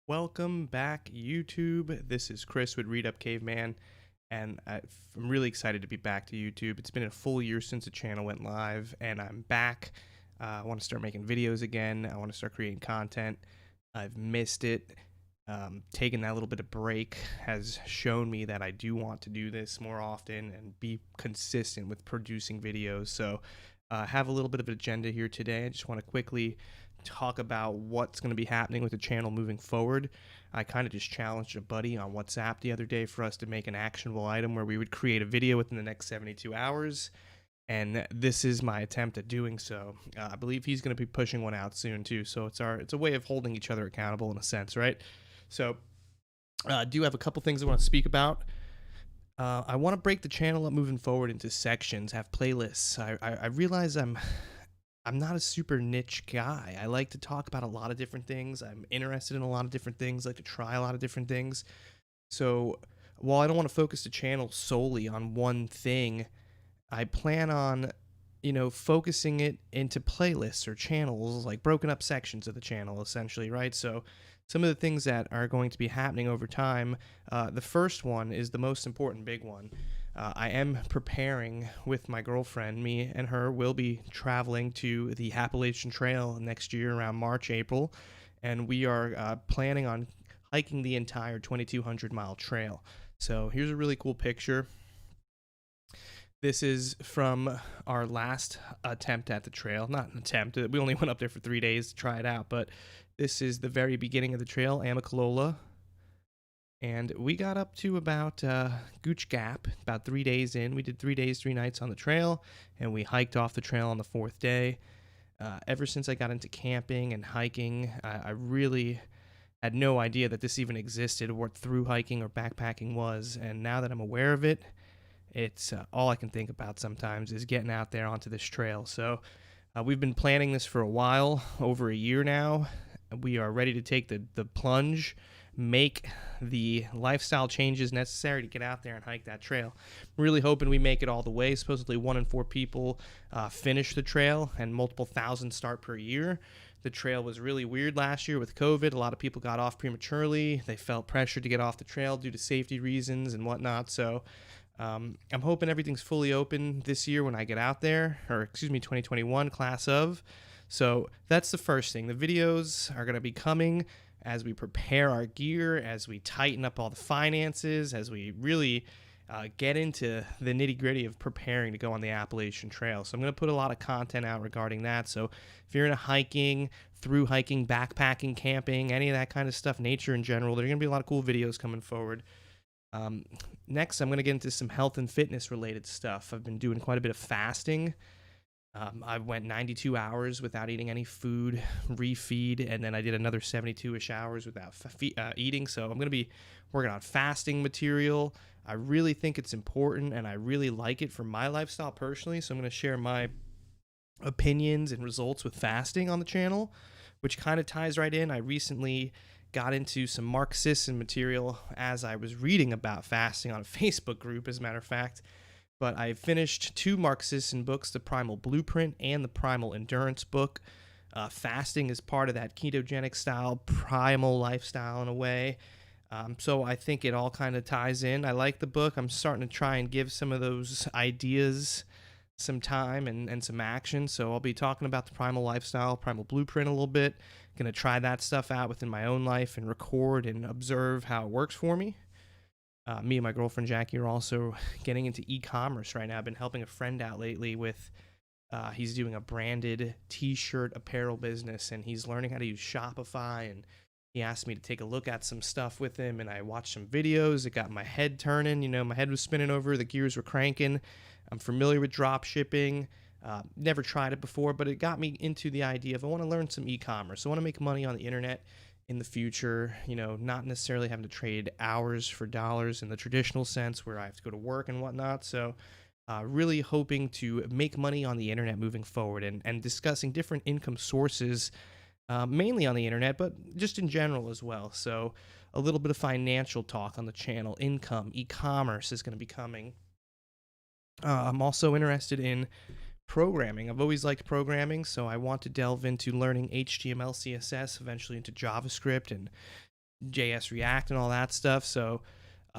Welcome back, YouTube. This is Chris with Read Up Caveman, and I'm really excited to be back to YouTube. It's been a full year since the channel went live, and I'm back. I want to start making videos again. I want to start creating content. I've missed it. Taking that little bit of break has shown me that I do want to do this more often and be consistent with producing videos. So I have a little bit of an agenda here today. I just want to quickly talk about what's going to be happening with the channel moving forward. I kind of just challenged a buddy on WhatsApp the other day for us to make an actionable item where we would create a video within the next 72 hours. And this is my attempt at doing so. I believe he's going to be pushing one out soon too. So it's a way of holding each other accountable in a sense, right? So I do have a couple things I want to speak about. I want to break the channel up moving forward into sections, have playlists. I realize I'm not a super niche guy. I like to talk about a lot of different things. I'm interested in a lot of different things, like to try a lot of different things. So while I don't want to focus the channel solely on one thing, I plan on, focusing it into playlists or channels, like broken up sections of the channel, essentially, right? So some of the things that are going to be happening over time, the first one is the most important big one. I am preparing with my girlfriend. Me and her will be traveling to the Appalachian Trail next year around March, April, and we are planning on hiking the entire 2,200-mile trail. So here's a really cool picture. This is from our last attempt at the trail. Not an attempt. We only went up there for 3 days to try it out, but this is the very beginning of the trail, Amicalola. And we got up to about Gooch Gap about 3 days in. We did 3 days, 3 nights on the trail, and we hiked off the trail on the 4th day. Ever since I got into camping and hiking, I really had no idea that this even existed, or what through hiking or backpacking was. And now that I'm aware of it, it's all I can think about sometimes is getting out there onto this trail. So we've been planning this for a while, over a year now. We are ready to take the plunge, make the lifestyle changes necessary to get out there and hike that trail. I'm really hoping we make it all the way. Supposedly 1 in 4 people finish the trail, and multiple thousand start per year. The trail was really weird last year with COVID. A lot of people got off prematurely. They felt pressured to get off the trail due to safety reasons and whatnot. So I'm hoping everything's fully open this year when I get out there, or 2021 class of. So that's the first thing. The videos are going to be coming as we prepare our gear, as we tighten up all the finances, as we really get into the nitty-gritty of preparing to go on the Appalachian Trail. So I'm going to put a lot of content out regarding that. So if you're into hiking, through hiking, backpacking, camping, any of that kind of stuff, nature in general, there's going to be a lot of cool videos coming forward. Next, I'm going to get into some health and fitness related stuff. I've been doing quite a bit of fasting. I went 92 hours without eating any food, refeed, and then I did another 72-ish hours without eating. So I'm going to be working on fasting material. I really think it's important, and I really like it for my lifestyle personally. So I'm going to share my opinions and results with fasting on the channel, which kind of ties right in. I recently got into some Mark Sisson material as I was reading about fasting on a Facebook group, as a matter of fact. But I finished 2 Mark Sisson books, the Primal Blueprint and the Primal Endurance book. Fasting is part of that ketogenic style, primal lifestyle in a way. So I think it all kind of ties in. I like the book. I'm starting to try and give some of those ideas some time and some action. So I'll be talking about the primal lifestyle, Primal Blueprint a little bit. Going to try that stuff out within my own life and record and observe how it works for me. Me and my girlfriend Jackie are also getting into e-commerce right now. I've been helping a friend out lately with, he's doing a branded t-shirt apparel business, and he's learning how to use Shopify, and he asked me to take a look at some stuff with him, and I watched some videos. It got my head turning. My head was spinning over. The gears were cranking. I'm familiar with drop shipping. Never tried it before, but it got me into the idea of I want to learn some e-commerce. I want to make money on the internet in the future, not necessarily having to trade hours for dollars in the traditional sense where I have to go to work and whatnot. So really hoping to make money on the internet moving forward, and discussing different income sources, mainly on the internet, but just in general as well. So a little bit of financial talk on the channel, income, e-commerce is going to be coming. I'm also interested in programming. I've always liked programming, so I want to delve into learning HTML, CSS, eventually into JavaScript, and JS React and all that stuff. So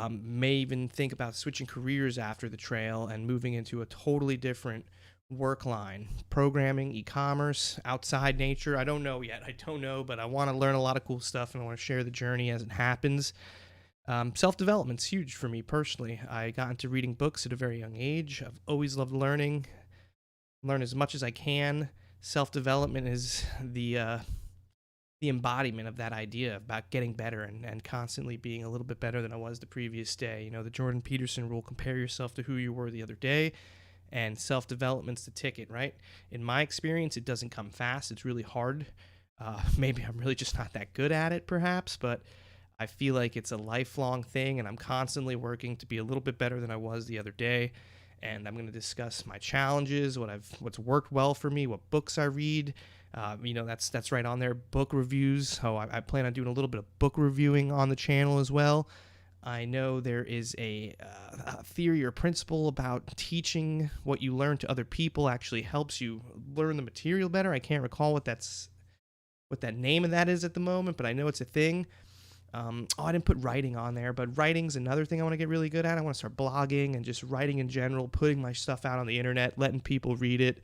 may even think about switching careers after the trail and moving into a totally different work line, programming, e-commerce, outside nature. I don't know yet. I don't know, but I want to learn a lot of cool stuff and I want to share the journey as it happens. Self-development's huge for me personally. I got into reading books at a very young age. I've always loved learning, learn as much as I can. Self-development is the embodiment of that idea about getting better and constantly being a little bit better than I was the previous day. You know, the Jordan Peterson rule, compare yourself to who you were the other day, and self-development's the ticket, right? In my experience, it doesn't come fast. It's really hard. Maybe I'm really just not that good at it, perhaps, but I feel like it's a lifelong thing, and I'm constantly working to be a little bit better than I was the other day. And I'm going to discuss my challenges, what's worked well for me, what books I read. That's right on there. Book reviews. I plan on doing a little bit of book reviewing on the channel as well. I know there is a theory or principle about teaching what you learn to other people actually helps you learn the material better. I can't recall what that name of that is at the moment, but I know it's a thing. I didn't put writing on there, but writing's another thing I want to get really good at. I want to start blogging and just writing in general, putting my stuff out on the internet, letting people read it,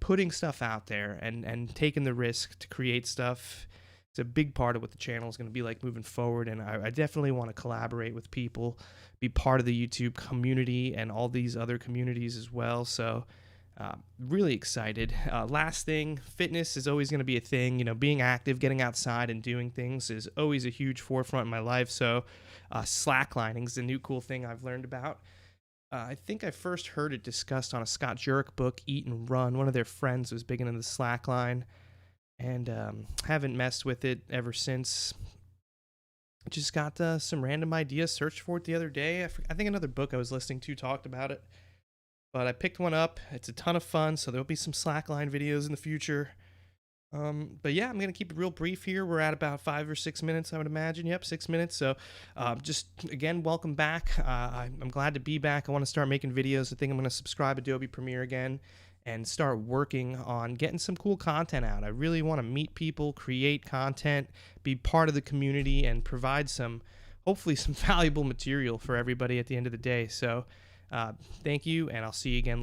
putting stuff out there and taking the risk to create stuff. It's a big part of what the channel is going to be like moving forward, and I definitely want to collaborate with people, be part of the YouTube community and all these other communities as well. So really excited. Last thing, fitness is always going to be a thing. You know, being active, getting outside and doing things is always a huge forefront in my life. So slacklining is the new cool thing I've learned about. I think I first heard it discussed on a Scott Jurek book, Eat and Run. One of their friends was big into the slackline, and haven't messed with it ever since. Just got some random ideas, searched for it the other day. I think another book I was listening to talked about it. But I picked one up. It's a ton of fun, so there'll be some slackline videos in the future. But yeah, I'm going to keep it real brief here. We're at about 5 or 6 minutes, I would imagine. Yep, 6 minutes. So just, again, welcome back. I'm glad to be back. I want to start making videos. I think I'm going to subscribe Adobe Premiere again and start working on getting some cool content out. I really want to meet people, create content, be part of the community, and provide hopefully some valuable material for everybody at the end of the day. So thank you, and I'll see you again later.